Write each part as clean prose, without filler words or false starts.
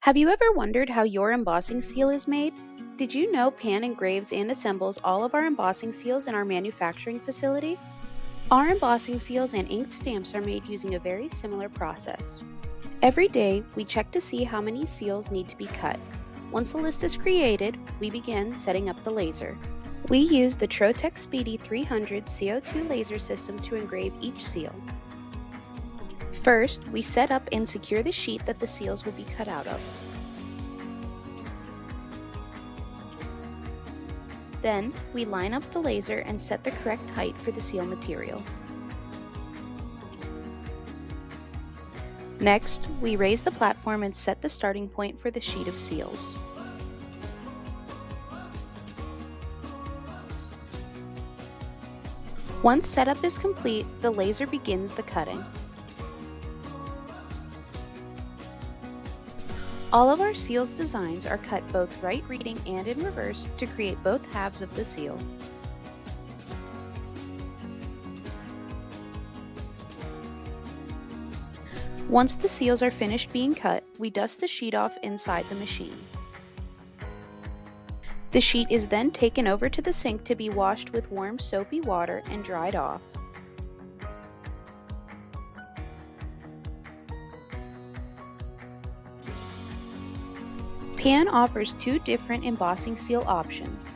Have you ever wondered how your embossing seal is made? Did you know Pan engraves and assembles all of our embossing seals in our manufacturing facility? Our embossing seals and inked stamps are made using a very similar process. Every day, we check to see how many seals need to be cut. Once a list is created, we begin setting up the laser. We use the Trotec Speedy 300 CO2 laser system to engrave each seal. First, we set up and secure the sheet that the seals will be cut out of. Then, we line up the laser and set the correct height for the seal material. Next, we raise the platform and set the starting point for the sheet of seals. Once setup is complete, the laser begins the cutting. All of our seal's designs are cut both right reading and in reverse to create both halves of the seal. Once the seals are finished being cut, we dust the sheet off inside the machine. The sheet is then taken over to the sink to be washed with warm soapy water and dried off. Pan offers two different embossing seal options.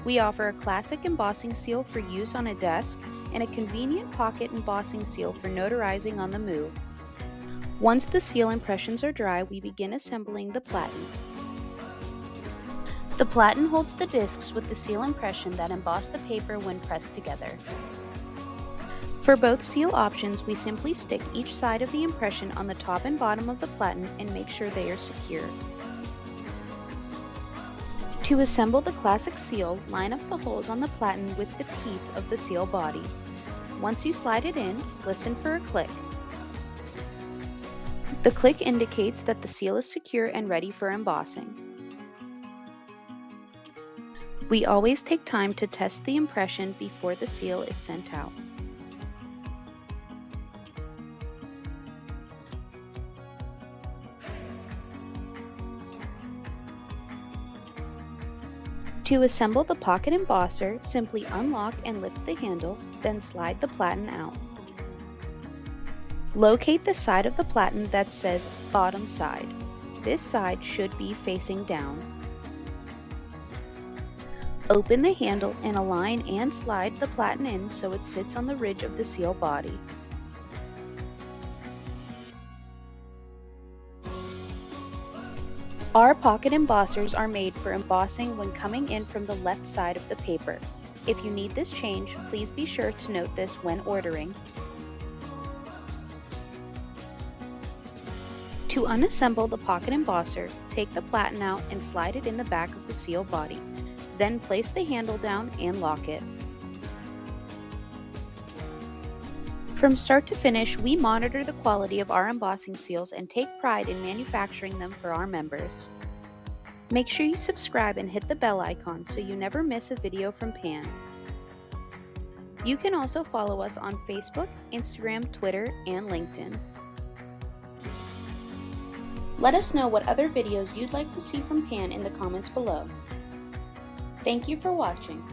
We offer a classic embossing seal for use on a desk and a convenient pocket embossing seal for notarizing on the move. Once the seal impressions are dry, we begin assembling the platen. The platen holds the discs with the seal impression that emboss the paper when pressed together. For both seal options, we simply stick each side of the impression on the top and bottom of the platen and make sure they are secure. To assemble the classic seal, line up the holes on the platen with the teeth of the seal body. Once you slide it in, listen for a click. The click indicates that the seal is secure and ready for embossing. We always take time to test the impression before the seal is sent out. To assemble the pocket embosser, simply unlock and lift the handle, then slide the platen out. Locate the side of the platen that says bottom side. This side should be facing down. Open the handle and align and slide the platen in so it sits on the ridge of the seal body. Our pocket embossers are made for embossing when coming in from the left side of the paper. If you need this change, please be sure to note this when ordering. To unassemble the pocket embosser, take the platen out and slide it in the back of the seal body. Then place the handle down and lock it. From start to finish, we monitor the quality of our embossing seals and take pride in manufacturing them for our members. Make sure you subscribe and hit the bell icon so you never miss a video from Pan. You can also follow us on Facebook, Instagram, Twitter, and LinkedIn. Let us know what other videos you'd like to see from Pan in the comments below. Thank you for watching.